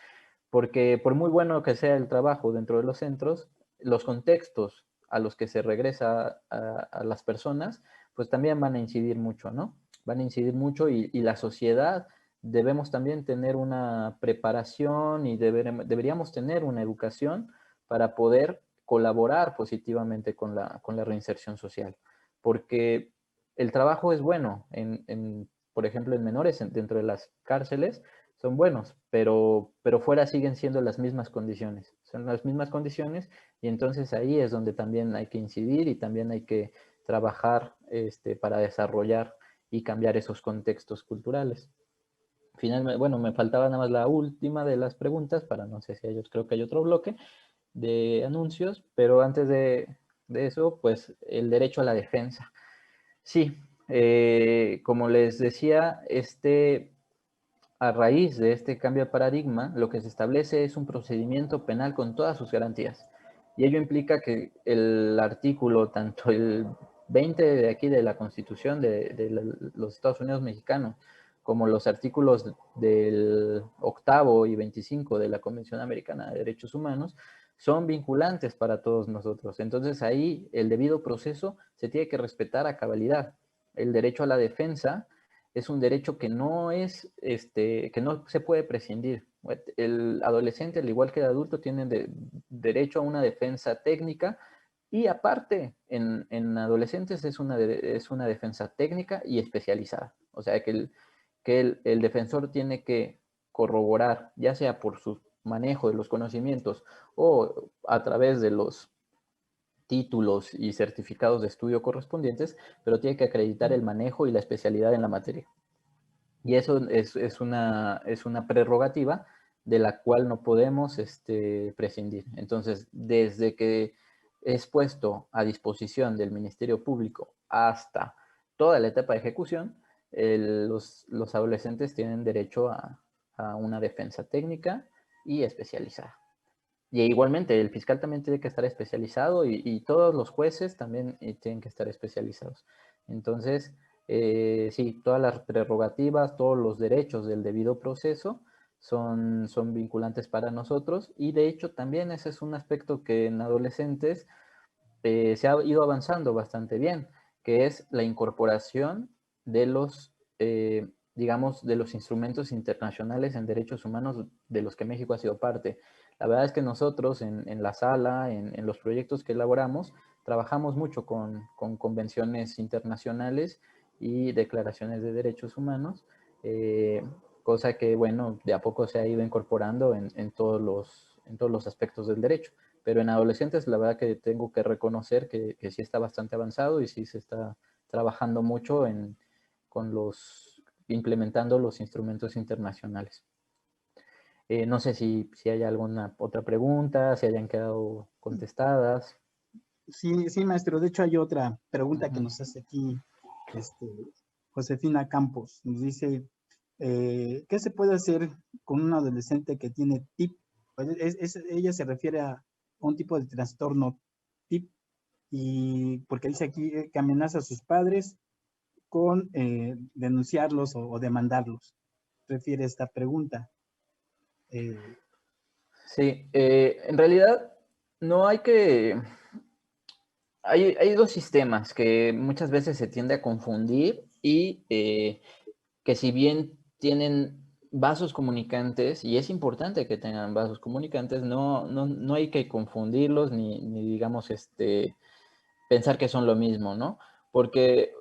porque por muy bueno que sea el trabajo dentro de los centros, los contextos a los que se regresa a las personas, pues también van a incidir mucho, ¿no? Van a incidir mucho y la sociedad debemos también tener una preparación y deberíamos tener una educación para poder colaborar positivamente con la reinserción social, porque el trabajo es bueno, por ejemplo, en menores dentro de las cárceles, son buenos, pero fuera siguen siendo las mismas condiciones. Son las mismas condiciones y entonces ahí es donde también hay que incidir y también hay que trabajar para desarrollar y cambiar esos contextos culturales. Finalmente, bueno, me faltaba nada más la última de las preguntas para no sé si hay, creo que hay otro bloque de anuncios, pero antes de eso, pues el derecho a la defensa. Sí, como les decía, a raíz de este cambio de paradigma, lo que se establece es un procedimiento penal con todas sus garantías. Y ello implica que el artículo, tanto el 20 de aquí de la Constitución de los Estados Unidos mexicanos, como los artículos del 8º y 25 de la Convención Americana de Derechos Humanos, son vinculantes para todos nosotros. Entonces ahí el debido proceso se tiene que respetar a cabalidad. El derecho a la defensa es un derecho que no que no se puede prescindir. El adolescente, al igual que el adulto, tiene derecho a una defensa técnica y aparte, en adolescentes es una defensa técnica y especializada. O sea, que el defensor tiene que corroborar, ya sea por su manejo de los conocimientos o a través de los títulos y certificados de estudio correspondientes, pero tiene que acreditar el manejo y la especialidad en la materia. Y eso es una prerrogativa de la cual no podemos prescindir. Entonces, desde que es puesto a disposición del Ministerio Público hasta toda la etapa de ejecución, los adolescentes tienen derecho a una defensa técnica y especializada. Y igualmente, el fiscal también tiene que estar especializado y todos los jueces también tienen que estar especializados. Entonces, sí, todas las prerrogativas, todos los derechos del debido proceso son vinculantes para nosotros y de hecho también ese es un aspecto que en adolescentes se ha ido avanzando bastante bien, que es la incorporación de digamos, de los instrumentos internacionales en derechos humanos de los que México ha sido parte. La verdad es que nosotros en la sala, en los proyectos que elaboramos, trabajamos mucho con convenciones internacionales y declaraciones de derechos humanos, cosa que, bueno, de a poco se ha ido incorporando en todos los aspectos del derecho. Pero en adolescentes la verdad que tengo que reconocer que sí está bastante avanzado y sí se está trabajando mucho implementando los instrumentos internacionales. No sé si hay alguna otra pregunta, si hayan quedado contestadas. Sí, sí, maestro. De hecho, hay otra pregunta que nos hace aquí este, Josefina Campos. Nos dice, ¿qué se puede hacer con un adolescente que tiene TIP? Pues ella se refiere a un tipo de trastorno TIP y porque dice aquí que amenaza a sus padres con denunciarlos o demandarlos. Refiere esta pregunta. Sí, en realidad no hay que... Hay dos sistemas que muchas veces se tiende a confundir y que si bien tienen vasos comunicantes, y es importante que tengan vasos comunicantes, no hay que confundirlos ni digamos, pensar que son lo mismo, ¿no? Porque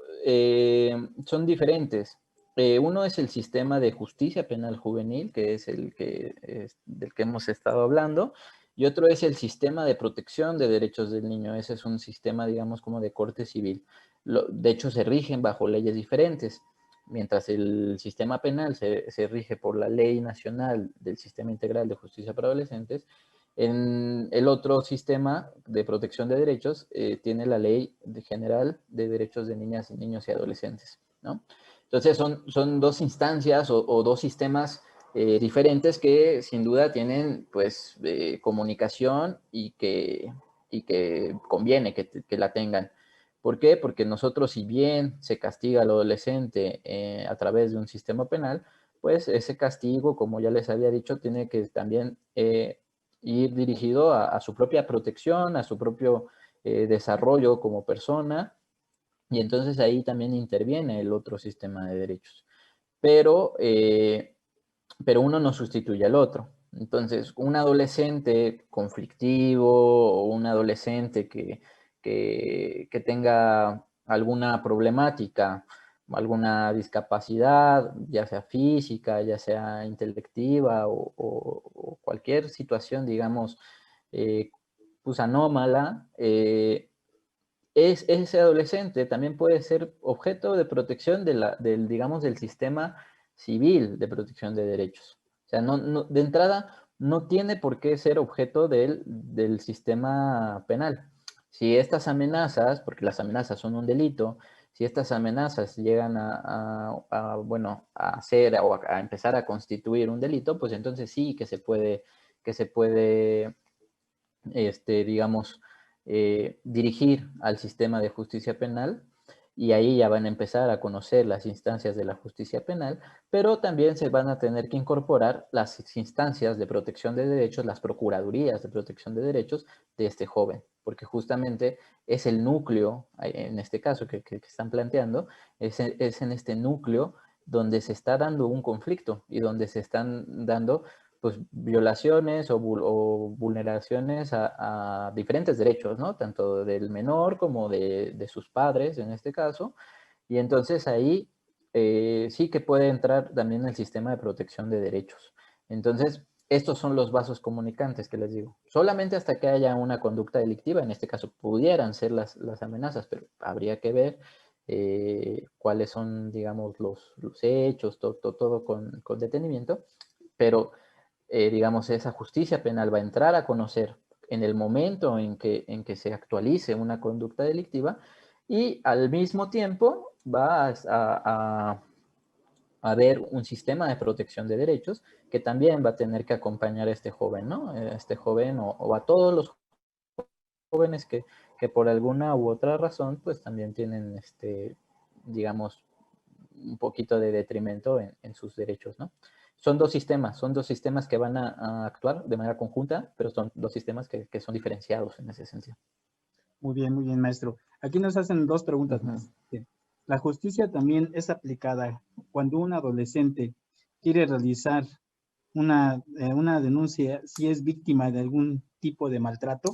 son diferentes. Uno es el sistema de justicia penal juvenil, que es del que hemos estado hablando, y otro es el sistema de protección de derechos del niño. Ese es un sistema, digamos, como de corte civil. De hecho, se rigen bajo leyes diferentes. Mientras el sistema penal se rige por la Ley Nacional del Sistema Integral de Justicia para Adolescentes, en el otro sistema de protección de derechos tiene la Ley General de Derechos de Niñas, Niños y Adolescentes, ¿no? Entonces son dos instancias o dos sistemas diferentes que sin duda tienen pues comunicación y que conviene que la tengan. ¿Por qué? Porque nosotros, si bien se castiga al adolescente a través de un sistema penal, pues ese castigo, como ya les había dicho, tiene que también ir dirigido a su propia protección, a su propio desarrollo como persona, y entonces ahí también interviene el otro sistema de derechos. Pero uno no sustituye al otro. Entonces, un adolescente conflictivo o un adolescente que tenga alguna problemática, alguna discapacidad, ya sea física, ya sea intelectiva o cualquier situación, digamos, eh, pues anómala, ese adolescente también puede ser objeto de protección digamos, del sistema civil de protección de derechos. O sea, de entrada no tiene por qué ser objeto del sistema penal. Si estas amenazas, porque las amenazas son un delito, si estas amenazas llegan bueno, a hacer o a empezar a constituir un delito, pues entonces sí que se puede digamos, dirigir al sistema de justicia penal y ahí ya van a empezar a conocer las instancias de la justicia penal, pero también se van a tener que incorporar las instancias de protección de derechos, las procuradurías de protección de derechos de este joven, porque justamente es el núcleo, en este caso que están planteando, es en este núcleo donde se está dando un conflicto y donde se están dando pues, violaciones o vulneraciones a diferentes derechos, ¿no? Tanto del menor como de sus padres, en este caso. Y entonces ahí sí que puede entrar también el sistema de protección de derechos. Entonces, estos son los vasos comunicantes que les digo. Solamente hasta que haya una conducta delictiva, en este caso pudieran ser las amenazas, pero habría que ver cuáles son, digamos, los hechos, todo con detenimiento. Pero digamos, esa justicia penal va a entrar a conocer en el momento en que se actualice una conducta delictiva y al mismo tiempo va a haber un sistema de protección de derechos que también va a tener que acompañar a este joven, ¿no? Este joven o a todos los jóvenes que por alguna u otra razón pues también tienen, digamos, un poquito de detrimento en sus derechos, ¿no? Son dos sistemas que van a actuar de manera conjunta, pero son dos sistemas que son diferenciados en ese sentido. Muy bien, maestro. Aquí nos hacen dos Uh preguntas -huh. más. Bien. La justicia también es aplicada cuando un adolescente quiere realizar una denuncia si es víctima de algún tipo de maltrato.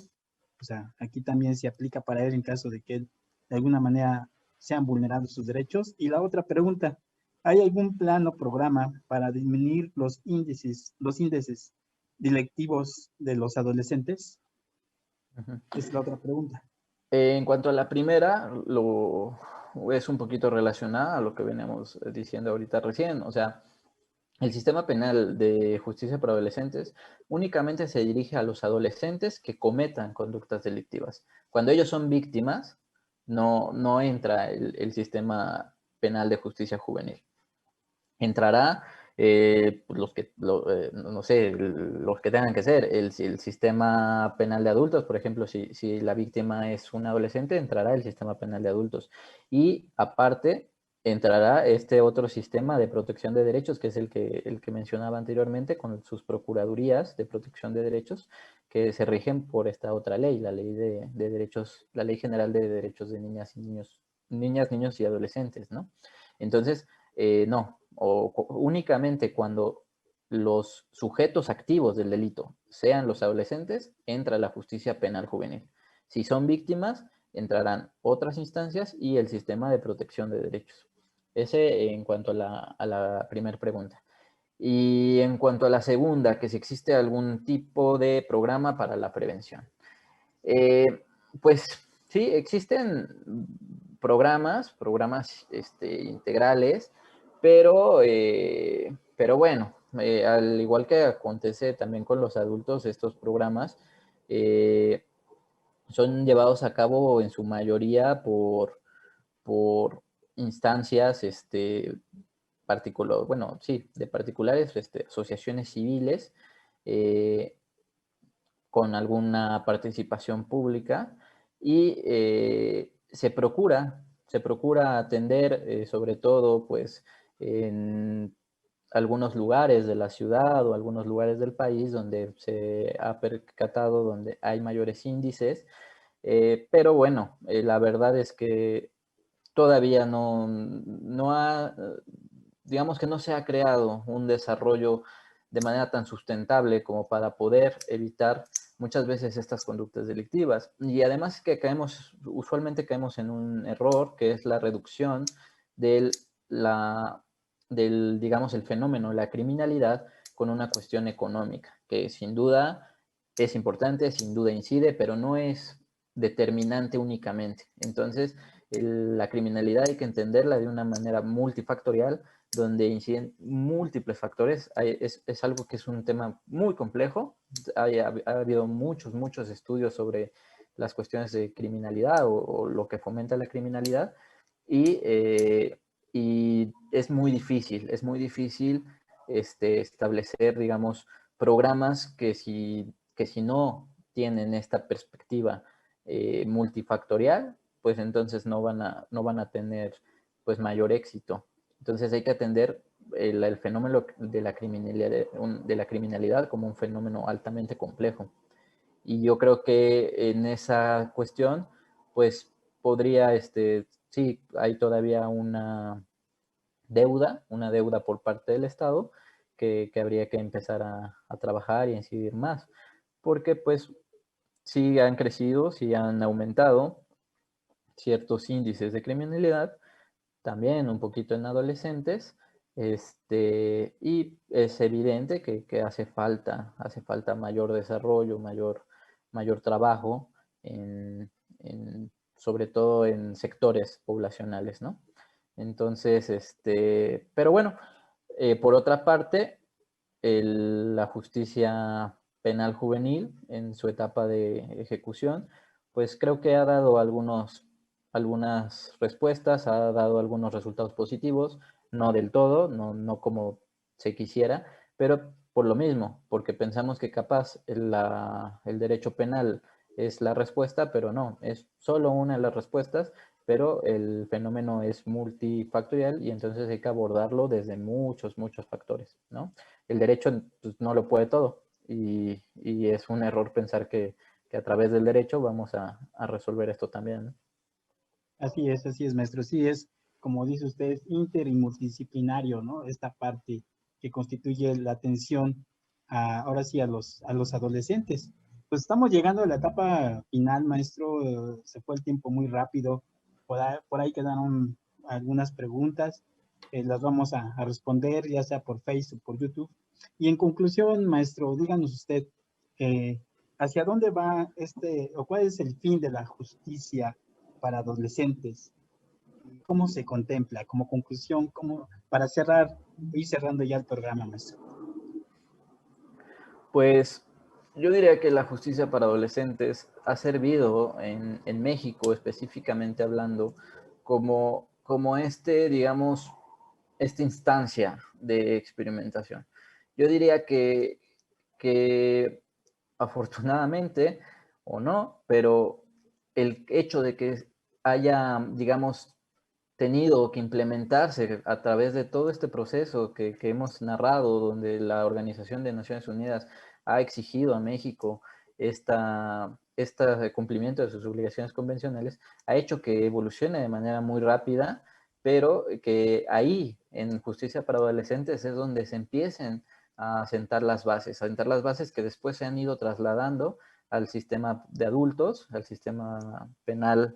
O sea, aquí también se aplica para él en caso de que de alguna manera sean vulnerados sus derechos. Y la otra pregunta, ¿hay algún plan o programa para disminuir los índices delictivos de los adolescentes? Uh -huh. Es la otra pregunta. En cuanto a la primera, es un poquito relacionada a lo que veníamos diciendo ahorita recién. O sea, el sistema penal de justicia para adolescentes únicamente se dirige a los adolescentes que cometan conductas delictivas. Cuando ellos son víctimas, no entra el sistema penal de justicia juvenil. Entrará no sé, los que tengan que ser. El sistema penal de adultos, por ejemplo, si la víctima es un adolescente, entrará el sistema penal de adultos. Y aparte, entrará este otro sistema de protección de derechos, que es el que mencionaba anteriormente, con sus procuradurías de protección de derechos, que se rigen por esta otra ley, la ley de derechos, la Ley General de Derechos de Niñas y Niños y Adolescentes, ¿no? Entonces, no, únicamente cuando los sujetos activos del delito sean los adolescentes, entra la justicia penal juvenil. Si son víctimas, entrarán otras instancias y el sistema de protección de derechos. Ese en cuanto a la primera pregunta. Y en cuanto a la segunda, que si existe algún tipo de programa para la prevención. Pues sí, existen programas integrales, pero bueno, al igual que acontece también con los adultos, estos programas son llevados a cabo en su mayoría por instancias bueno, sí, de particulares, asociaciones civiles, eh, con alguna participación pública y se procura atender sobre todo pues en algunos lugares de la ciudad o algunos lugares del país donde se ha percatado, donde hay mayores índices, pero bueno, la verdad es que todavía digamos que no se ha creado un desarrollo de manera tan sustentable como para poder evitar muchas veces estas conductas delictivas. Y además que usualmente caemos en un error, que es la reducción del, digamos, el fenómeno, la criminalidad, con una cuestión económica, que sin duda es importante, sin duda incide, pero no es determinante únicamente. Entonces, la criminalidad hay que entenderla de una manera multifactorial, donde inciden múltiples factores. Es algo que es un tema muy complejo. Ha habido muchos estudios sobre las cuestiones de criminalidad o lo que fomenta la criminalidad y es muy difícil establecer, digamos, programas que si no tienen esta perspectiva multifactorial, pues entonces no van a tener pues mayor éxito. Entonces hay que atender el fenómeno de la criminalidad como un fenómeno altamente complejo. Y yo creo que en esa cuestión, pues podría, sí, hay todavía una deuda por parte del Estado que habría que empezar a trabajar y a incidir más. Porque pues sí han crecido, sí han aumentado ciertos índices de criminalidad, también un poquito en adolescentes, y es evidente que hace falta mayor desarrollo, mayor trabajo, sobre todo en sectores poblacionales, ¿no? Entonces, pero bueno, por otra parte, la justicia penal juvenil en su etapa de ejecución, pues creo que ha dado algunas respuestas, ha dado algunos resultados positivos, no del todo, no como se quisiera, pero por lo mismo, porque pensamos que capaz el derecho penal es la respuesta, pero no, es solo una de las respuestas, pero el fenómeno es multifactorial y entonces hay que abordarlo desde muchos factores, ¿no? El derecho pues, no lo puede todo y es un error pensar que a través del derecho vamos a resolver esto también, ¿no? Así es, maestro. Sí es, como dice usted, inter y multidisciplinario, ¿no? Esta parte que constituye la atención ahora sí a los adolescentes. Pues estamos llegando a la etapa final, maestro. Se fue el tiempo muy rápido. Por ahí quedaron algunas preguntas. Las vamos a responder, ya sea por Facebook, por YouTube. Y en conclusión, maestro, díganos usted, ¿hacia dónde va o cuál es el fin de la justicia para adolescentes? ¿Cómo se contempla? Como conclusión, para cerrar, ir cerrando ya el programa, maestro. Pues yo diría que la justicia para adolescentes ha servido en México, específicamente hablando, como digamos, esta instancia de experimentación. Yo diría que afortunadamente o no, pero el hecho de que haya, digamos, tenido que implementarse a través de todo este proceso que hemos narrado, donde la Organización de Naciones Unidas ha exigido a México este cumplimiento de sus obligaciones convencionales, ha hecho que evolucione de manera muy rápida, pero que ahí, en Justicia para Adolescentes, es donde se empiecen a sentar las bases que después se han ido trasladando al sistema de adultos, al sistema penal,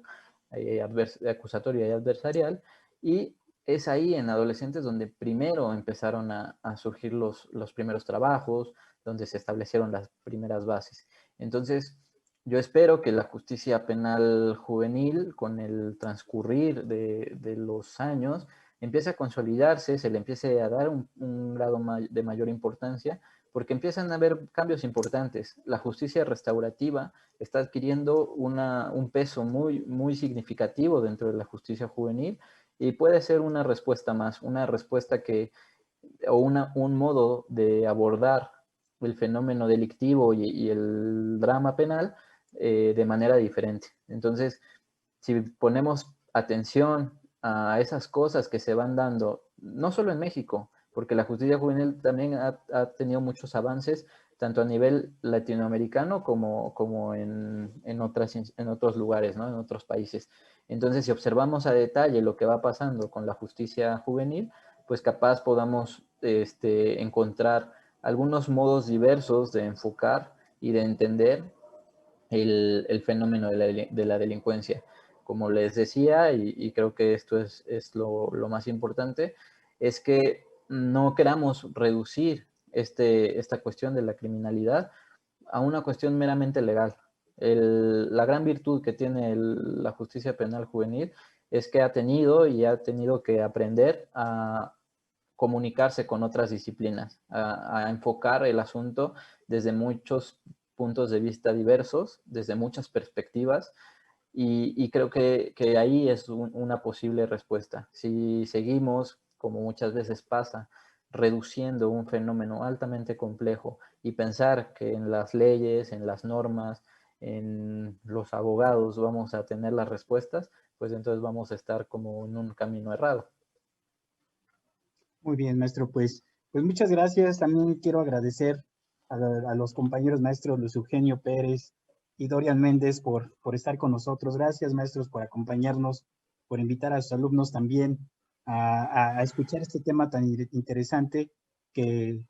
acusatorio y adversarial, y es ahí en adolescentes donde primero empezaron a surgir los primeros trabajos, donde se establecieron las primeras bases. Entonces, yo espero que la justicia penal juvenil, con el transcurrir de los años, empiece a consolidarse, se le empiece a dar un grado de mayor importancia, porque empiezan a haber cambios importantes. La justicia restaurativa está adquiriendo un peso muy significativo dentro de la justicia juvenil, y puede ser una respuesta más, una respuesta o un modo de abordar el fenómeno delictivo y el drama penal de manera diferente. Entonces, si ponemos atención a esas cosas que se van dando, no solo en México, porque la justicia juvenil también ha tenido muchos avances, tanto a nivel latinoamericano como en otros lugares, ¿no? En otros países. Entonces, si observamos a detalle lo que va pasando con la justicia juvenil, pues capaz podamos encontrar algunos modos diversos de enfocar y de entender el fenómeno de la delincuencia. Como les decía, y creo que esto es lo más importante, es que no queramos reducir esta cuestión de la criminalidad a una cuestión meramente legal. La gran virtud que tiene la justicia penal juvenil es que ha tenido que aprender a comunicarse con otras disciplinas, a enfocar el asunto desde muchos puntos de vista diversos, desde muchas perspectivas, y creo que ahí es una posible respuesta. Si seguimos, como muchas veces pasa, reduciendo un fenómeno altamente complejo y pensar que en las leyes, en las normas, en los abogados vamos a tener las respuestas, pues entonces vamos a estar como en un camino errado. Muy bien, maestro, pues muchas gracias. También quiero agradecer a los compañeros maestros Luis Eugenio Pérez y Dorian Méndez por estar con nosotros. Gracias, maestros, por acompañarnos, por invitar a sus alumnos también a escuchar este tema tan interesante que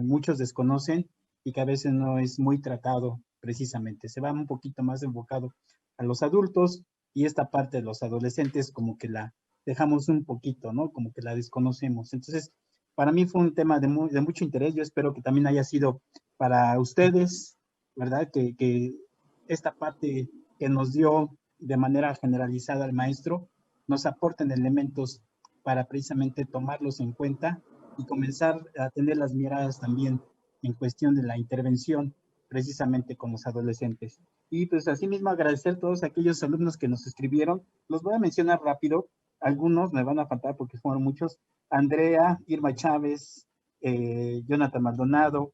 muchos desconocen y que a veces no es muy tratado precisamente. Se va un poquito más enfocado a los adultos, y esta parte de los adolescentes como que la dejamos un poquito, ¿no? Como que la desconocemos. Entonces, para mí fue un tema de mucho interés. Yo espero que también haya sido para ustedes, ¿verdad? Que esta parte que nos dio de manera generalizada el maestro nos aporten elementos para precisamente tomarlos en cuenta y comenzar a tener las miradas también en cuestión de la intervención precisamente con los adolescentes. Y pues asimismo agradecer a todos aquellos alumnos que nos escribieron. Los voy a mencionar rápido. Algunos me van a faltar porque fueron muchos. Andrea, Irma Chávez, Jonathan Maldonado,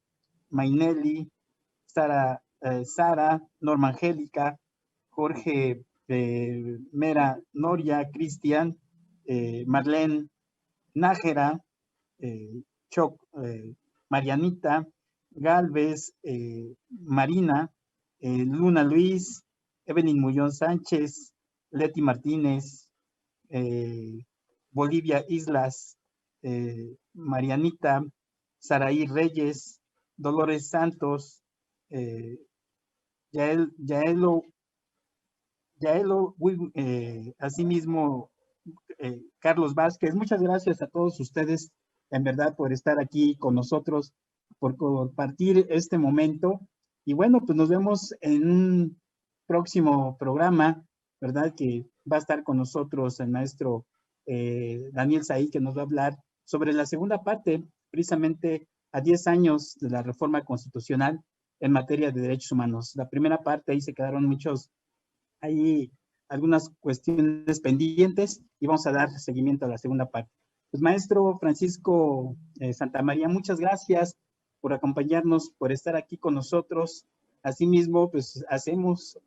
Mainelli, Sara, Norma Angélica, Jorge Mera Noria, Cristian, Marlene Nájera, Choc, Marianita, Galvez, Marina, Luna Luis, Evelyn Muñoz Sánchez, Leti Martínez, Bolivia Islas, Marianita, Saraí Reyes, Dolores Santos, Yaelo, asimismo Carlos Vázquez. Muchas gracias a todos ustedes, en verdad, por estar aquí con nosotros, por compartir este momento. Y bueno, pues nos vemos en un próximo programa, ¿verdad? Que va a estar con nosotros el maestro Daniel Saí, que nos va a hablar sobre la segunda parte, precisamente a 10 años de la reforma constitucional en materia de derechos humanos. La primera parte, ahí se quedaron muchos, ahí algunas cuestiones pendientes, y vamos a dar seguimiento a la segunda parte. Pues maestro Francisco Santamaría, muchas gracias por acompañarnos, por estar aquí con nosotros. Asimismo, pues hacemos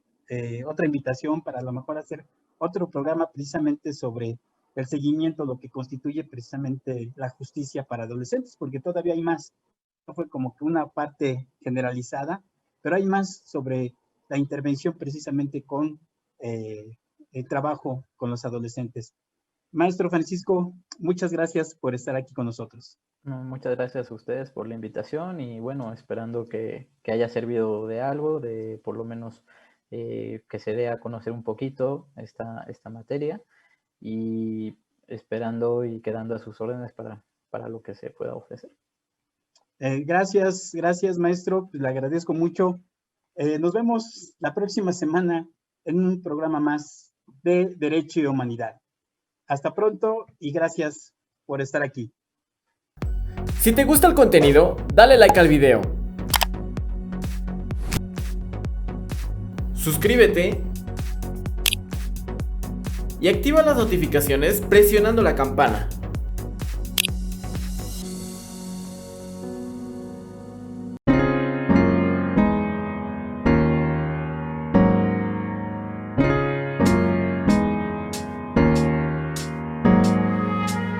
otra invitación para a lo mejor hacer otro programa precisamente sobre el seguimiento, lo que constituye precisamente la justicia para adolescentes, porque todavía hay más. Esto fue como que una parte generalizada, pero hay más sobre la intervención precisamente con el trabajo con los adolescentes. Maestro Francisco, muchas gracias por estar aquí con nosotros. No, muchas gracias a ustedes por la invitación y bueno, esperando que haya servido de algo, de por lo menos que se dé a conocer un poquito esta materia y esperando y quedando a sus órdenes para lo que se pueda ofrecer. Gracias, maestro. Pues le agradezco mucho. Nos vemos la próxima semana en un programa más de Derecho y Humanidad. Hasta pronto y gracias por estar aquí. Si te gusta el contenido, dale like al video. Suscríbete y activa las notificaciones presionando la campana.